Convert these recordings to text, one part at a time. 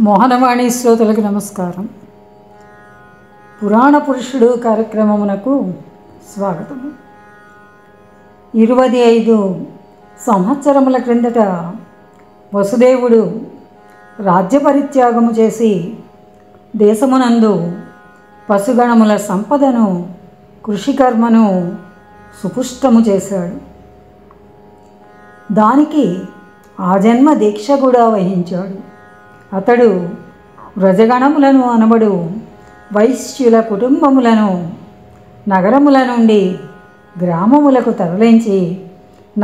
మోహనవాణి శ్రోతలకు నమస్కారం. పురాణ పురుషుడు కార్యక్రమమునకు స్వాగతం. 25 సంవత్సరముల క్రిందట వసుదేవుడు రాజ్య పరిత్యాగము చేసి దేశమునందు పశుగణముల సంపదను కృషికర్మను సుపుష్టము చేశాడు. దానికి ఆజన్మ దీక్ష కూడా వహించాడు. అతడు వ్రజగణములను అనబడు వైశ్యుల కుటుంబములను నగరముల నుండి గ్రామములకు తరలించి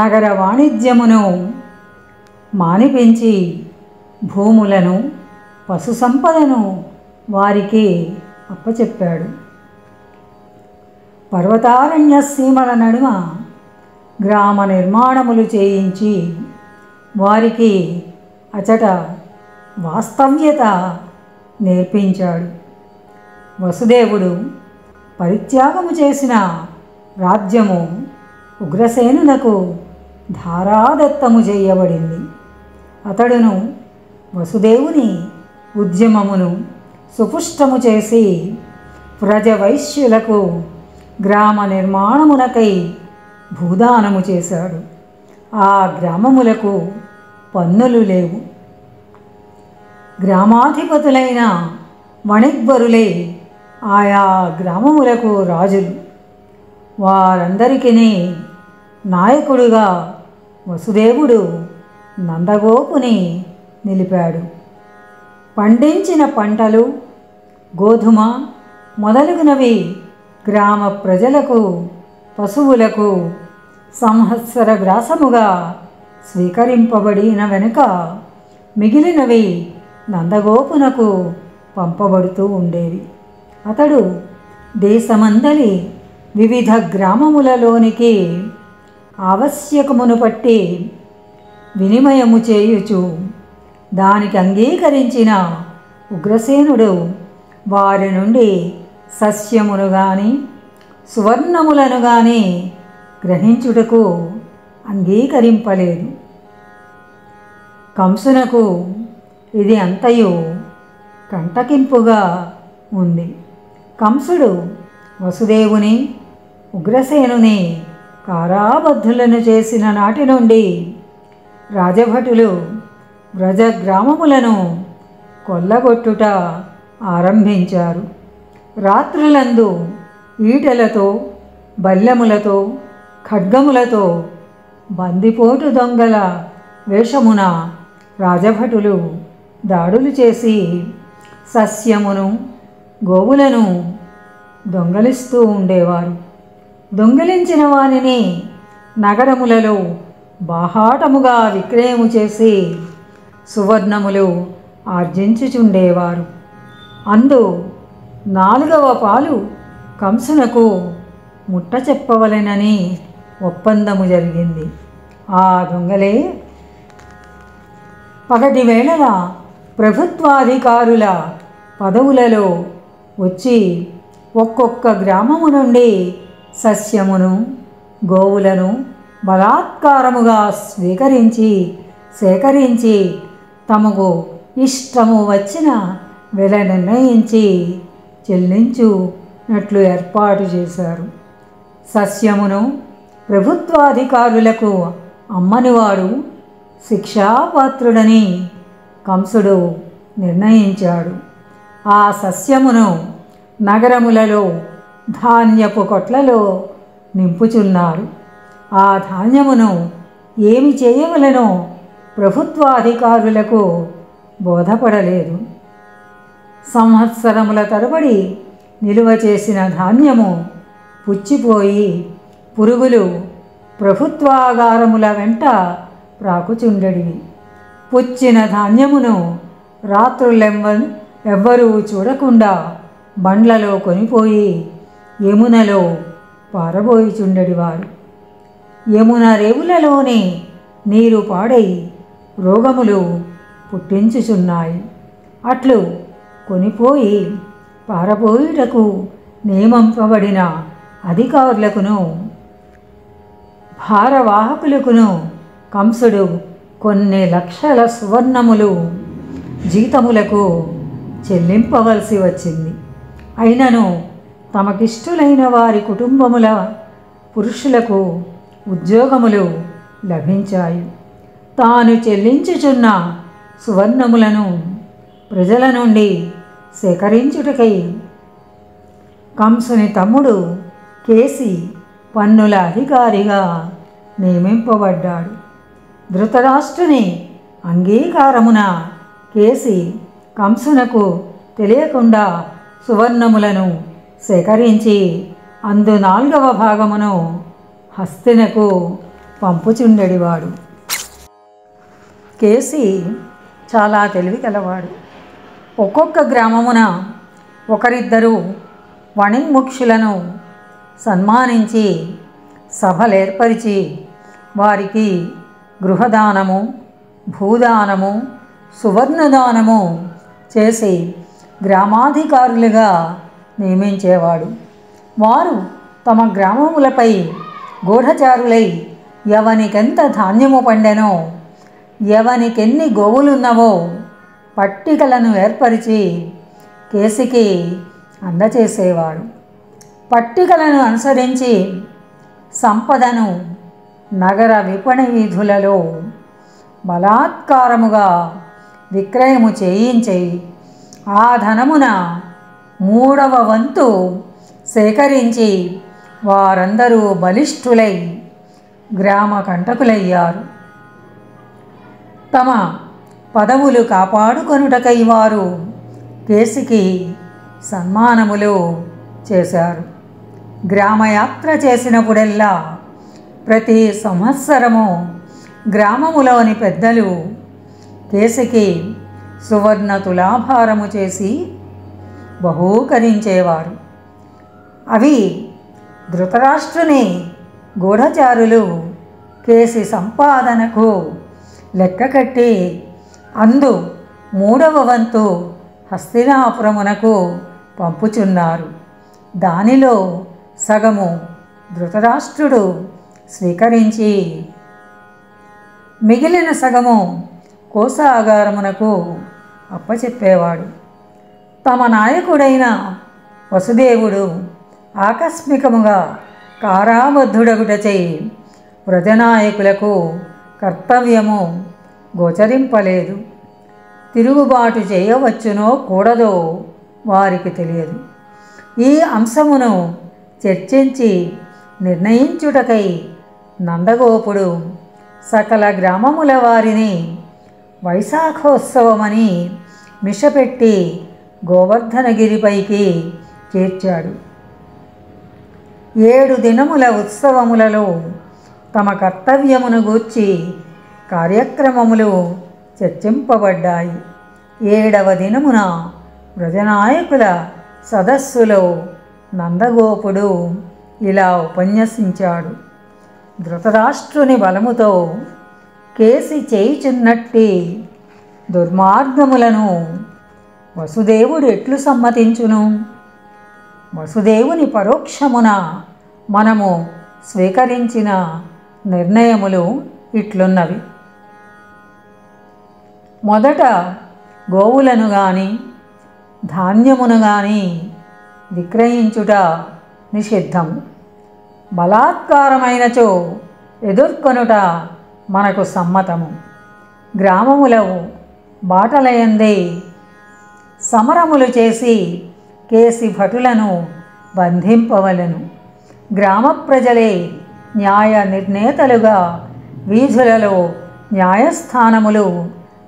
నగర వాణిజ్యమును మానిపించి భూములను పశు సంపదను వారికి అప్పచెప్పాడు. పర్వతారణ్య సీమల నడుమ గ్రామ నిర్మాణములు చేయించి వారికి అచట వాస్తవ్యత నేర్పించాడు. వసుదేవుడు పరిత్యాగము చేసిన రాజ్యము ఉగ్రసేనునకు ధారాదత్తము చేయబడింది. అతడును వసుదేవుని ఉద్యమమును సుపుష్టము చేసి వ్రజవైశ్యులకు గ్రామ నిర్మాణమునకై భూదానము చేశాడు. ఆ గ్రామములకు పన్నులు లేవు. గ్రామాధిపతులైన వణిగ్వరులే ఆయా గ్రామములకు రాజులు. వారందరికీ నాయకుడుగా వసుదేవుడు నందగోపుని నిలిపాడు. పండించిన పంటలు గోధుమ మొదలగునవి గ్రామ ప్రజలకు పశువులకు సంవత్సర గ్రాసముగా స్వీకరింపబడిన వెనుక మిగిలినవి నందగోపునకు పంపబడుతూ ఉండేవి. అతడు దేశమందలి వివిధ గ్రామములలోనికి ఆవశ్యకమును బట్టి వినిమయము చేయుచు దానికి అంగీకరించిన ఉగ్రసేనుడు వారి నుండి సస్యమును గాని సువర్ణములను గాని గ్రహించుటకు అంగీకరింపలేదు. కంసునకు ఇది అంతయు కంటకింపుగా ఉంది. కంసుడు వసుదేవుని ఉగ్రసేనుని కారాబద్ధులను చేసిన నాటి నుండి రాజభటులు వ్రజగ్రామములను కొల్లగొట్టుట ఆరంభించారు. రాత్రులందు ఈటెలతో బల్లెములతో ఖడ్గములతో బందిపోటు దొంగల వేషమున రాజభటులు దాడులు చేసి సస్యమును గోవులను దొంగలిస్తూ ఉండేవారు. దొంగిలించిన వారిని నగరములలో బాహాటముగా విక్రయము చేసి సువర్ణములు ఆర్జించుచుండేవారు. అందు 4వ పాలు కంసునకు ముట్ట చెప్పవలెనని ఒప్పందము జరిగింది. ఆ దొంగలే పగటి వేళల ప్రభుత్వాధికారుల పదవులలో వచ్చి ఒక్కొక్క గ్రామము నుండి సస్యమును గోవులను బలాత్కారముగా సేకరించి తమకు ఇష్టము వచ్చిన వెల నిర్ణయించి చెల్లించునట్లు ఏర్పాటు చేశారు. సస్యమును ప్రభుత్వాధికారులకు అమ్మనివాడు శిక్షాపాత్రుడని కంసుడు నిర్ణయించాడు. ఆ సస్యమును నగరములలో ధాన్యపు కొట్లలో నింపుచున్నారు. ఆ ధాన్యమును ఏమి చేయవలెనో ప్రభుత్వాధికారులకు బోధపడలేదు. సంవత్సరముల తరబడి నిలువ చేసిన ధాన్యము పుచ్చిపోయి పురుగులు ప్రభుత్వాగారముల వెంట ప్రాకుచుండెడివి. పుచ్చిన ధాన్యమును రాత్రులెవ్వరూ చూడకుండా బండ్లలో కొనిపోయి యమునలో పారబోయిచుండెడివారు. యమున రేవులలోని నీరు పాడై రోగములు పుట్టించుచున్నాయి. అట్లు కొనిపోయి పారబోయుటకు నియమింపబడిన అధికారులకును భారవాహకులకును కంసుడు కొన్ని లక్షల సువర్ణములు జీతములకు చెల్లింపవలసి వచ్చింది. అయినను తమకిష్టులైన వారి కుటుంబముల పురుషులకు ఉద్యోగములు లభించాయి. తాను చెల్లించుచున్న సువర్ణములను ప్రజల నుండి సేకరించుటకై కంసుని తమ్ముడు కేసి పన్నుల అధికారిగా నియమింపబడ్డాడు. ధృతరాష్ట్రుని అంగీకారమున కేసి కంసునకు తెలియకుండా సువర్ణములను సేకరించి అందు 4వ భాగమును హస్తినకు పంపుచుండెడివాడు. కేసి చాలా తెలివి కలవాడు. ఒక్కొక్క గ్రామమున ఒకరిద్దరు వణిముక్షులను సన్మానించి సభలేర్పరిచి వారికి గృహదానము, భూదానము, సువర్ణదానము చేసి గ్రామాధికారులుగా నియమించేవాడు. వారు తమ గ్రామములపై గూఢచారులై ఎవనికెంత ధాన్యము పండెనో, ఎవనికెన్ని గోవులున్నవో పట్టికలను ఏర్పరిచి కేసికి అందచేసేవాడు. పట్టికలను అనుసరించి సంపదను నగర విపణి వీధులలో బలాత్కారముగా విక్రయము చేయించి ఆ ధనమున 3వ వంతు సేకరించి వారందరూ బలిష్ఠులై గ్రామ కంటకులయ్యారు. తమ పదవులు కాపాడుకొనుటకై వారు కేసికి సన్మానములు చేశారు. గ్రామయాత్ర చేసినప్పుడెల్లా ప్రతి సంవత్సరము గ్రామములోని పెద్దలు కేసికి సువర్ణ తులాభారము చేసి బహూకరించేవారు. అవి ధృతరాష్ట్రుని గూఢచారులు కేసి సంపాదనకు లెక్క కట్టి అందు 3వ వంతు హస్తినాపురమునకు పంపుచున్నారు. దానిలో సగము ధృతరాష్ట్రుడు స్వీకరించి మిగిలిన సగము కోశాగారమునకు అప్పచెప్పేవాడు. తమ నాయకుడైన వసుదేవుడు ఆకస్మికముగా కారాబద్ధుడగుటచే వ్రజనాయకులకు కర్తవ్యము గోచరింపలేదు. తిరుగుబాటు చేయవచ్చునో కూడదో వారికి తెలియదు. ఈ అంశమును చర్చించి నిర్ణయించుటకై నందగోపుడు సకల గ్రామముల వారిని వైశాఖోత్సవమని మిషపెట్టి గోవర్ధనగిరిపైకి చేర్చాడు. 7 దినముల ఉత్సవములలో తమ కర్తవ్యమును గూర్చి కార్యక్రమములు చర్చింపబడ్డాయి. 7వ దినమున వ్రజనాయకుల సదస్సులో నందగోపుడు ఇలా ఉపన్యసించాడు. ధృతరాష్ట్రుని బలముతో కేసి చేయుచున్నట్టి దుర్మార్గములను వసుదేవుడు ఎట్లు సమ్మతించును? వసుదేవుని పరోక్షమున మనము స్వీకరించిన నిర్ణయములు ఇట్లున్నవి. మొదట గోవులను గాని ధాన్యమును గాని విక్రయించుట నిషిద్ధం. బలాత్కారమైనచో ఎదుర్కొనుట మనకు సమ్మతము. గ్రామములో బాటలయందే సమరములు చేసి కేసి భటులను బంధింపవలెను. గ్రామ ప్రజలే న్యాయ నిర్ణేతలుగా వీధులలో న్యాయస్థానములు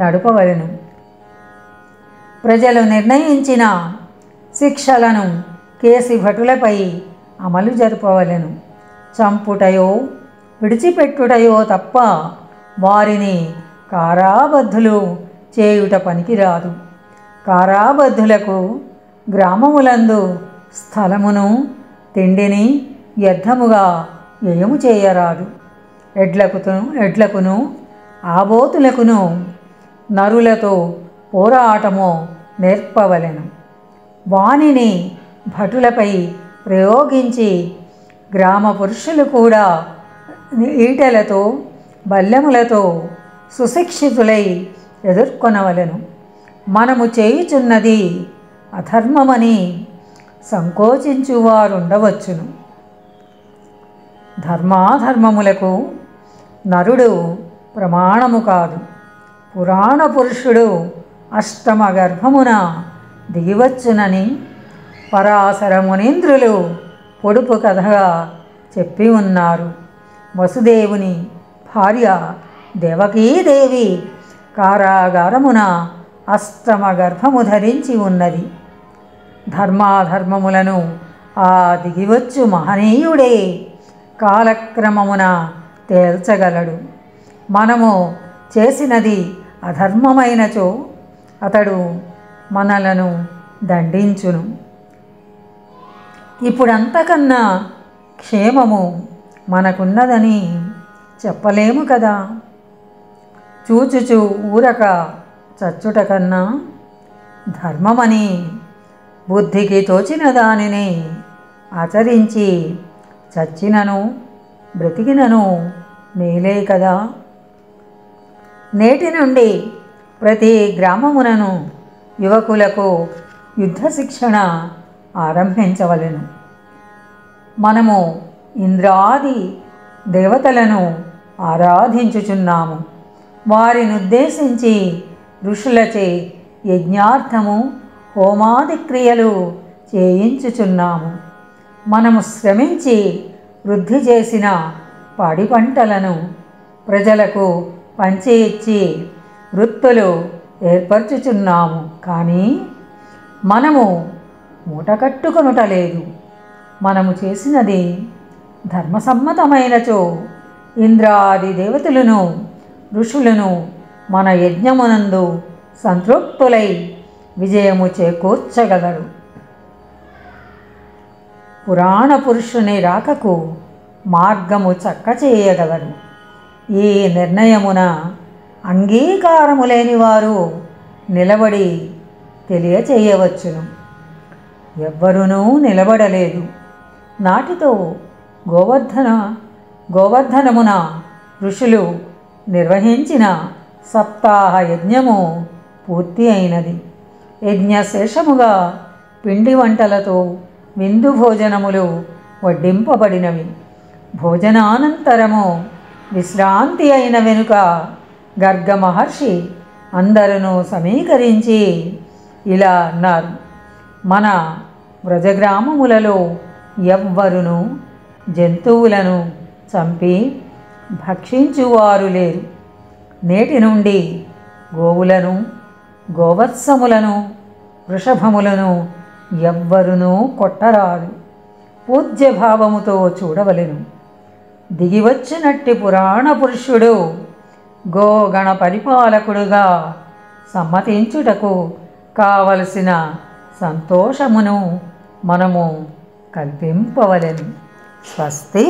నడుపవలెను. ప్రజలు నిర్ణయించిన శిక్షలను కేసి భటులపై అమలు జరపవలెను. చంపుటయో విడిచిపెట్టుటయో తప్ప వారిని కారాబద్ధులు చేయుట పనికిరాదు. కారాబద్ధులకు గ్రామములందు స్థలమును తిండిని వ్యర్థముగా వ్యయము చేయరాదు. ఎడ్లకును ఆబోతులకును నరులతో పోరాటము నేర్పవలెను. వానిని భటులపై ప్రయోగించి గ్రామ పురుషులు కూడా ఈటెలతో బల్లెములతో సుశిక్షితులై ఎదుర్కొనవలెను. మనము చేయుచున్నది అధర్మమని సంకోచించువారుండవచ్చును. ధర్మాధర్మములకు నరుడు ప్రమాణము కాదు. పురాణ పురుషుడు అష్టమ గర్భమున దిగివచ్చునని పరాశర మునీంద్రులు పొడుపు కథగా చెప్పి ఉన్నారు. వసుదేవుని భార్య దేవకీదేవి కారాగారమున అష్టమ గర్భము ధరించి ఉన్నది. ధర్మాధర్మములను ఆ దిగివచ్చు మహనీయుడే కాలక్రమమున తేల్చగలడు. మనము చేసినది అధర్మమైనచో అతడు మనలను దండించును. ఇప్పుడంతకన్నా క్షేమము మనకున్నదని చెప్పలేము కదా. చూచుచూ ఊరక చచ్చుట కన్నా ధర్మమని బుద్ధికి తోచిన దానిని ఆచరించి చచ్చినను బ్రతికినను మేలే కదా. నేటి నుండి ప్రతి గ్రామమునను యువకులకు యుద్ధ శిక్షణ ఆరంభించవలెను. మనము ఇంద్రాది దేవతలను ఆరాధించుచున్నాము. వారిని ఉద్దేశించి ఋషులచే యజ్ఞార్థము హోమాది క్రియలు చేయించుచున్నాము. మనము శ్రమించి వృద్ధి చేసిన పాడి పంటలను ప్రజలకు పంచి ఇచ్చి వృత్తులు ఏర్పరచుచున్నాము. కానీ మనము మూటకట్టుకొనుటలేదు. మనము చేసినది ధర్మసమ్మతమైనచో ఇంద్రాది దేవతలను ఋషులను మన యజ్ఞమునందు సంతృప్తులై విజయము చేకూర్చగలరు. పురాణ పురుషుని రాకకు మార్గము చక్క చేయగలరు. ఈ నిర్ణయమున అంగీకారము లేని వారు నిలబడి తెలియచేయవచ్చును. ఎవ్వరునూ నిలబడలేదు. నాటితో గోవర్ధనమున ఋషులు నిర్వహించిన సప్తాహ యజ్ఞము పూర్తి అయినది. యజ్ఞశేషముగా పిండి వంటలతో విందు భోజనములు వడ్డింపబడినవి. భోజనానంతరము విశ్రాంతి అయిన వెనుక గర్గ మహర్షి అందరూ సమీకరించి ఇలా అన్నారు: మన వ్రజగ్రామములలో ఎవ్వరును జంతువులను చంపి భక్షించువారు లేరు. నేటి నుండి గోవులను గోవత్సములను వృషభములను ఎవ్వరునూ కొట్టరాదు. పూజ్యభావముతో చూడవలెను. దిగివచ్చినట్టి పురాణ పురుషుడు గోగణ పరిపాలకుడుగా సమ్మతించుటకు కావలసిన సంతోషమును మనము కల్పింపవలెను. స్వస్తి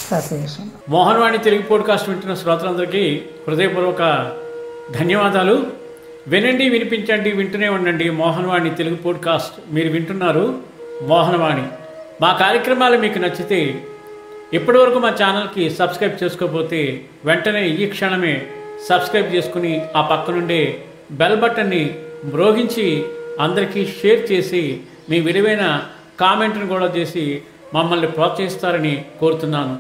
సశేషం. మోహనవాణి తెలుగు పోడ్కాస్ట్ వింటున్న శ్రోతలందరికీ హృదయపూర్వక ధన్యవాదాలు. వినండి, వినిపించండి, వింటూనే ఉండండి. మోహనవాణి తెలుగు పోడ్కాస్ట్ మీరు వింటున్నారు. మోహనవాణి మా కార్యక్రమాలు మీకు నచ్చితే ఇప్పటివరకు మా ఛానల్కి సబ్స్క్రైబ్ చేసుకోకపోతే వెంటనే ఈ క్షణమే సబ్స్క్రైబ్ చేసుకుని ఆ పక్కనుండే బెల్ బటన్ని మ్రోగించి అందరికీ షేర్ చేసి మీ విలువైన కామెంట్ను కూడా చేసి మమ్మల్ని ప్రోత్సహిస్తారని కోరుతున్నాను.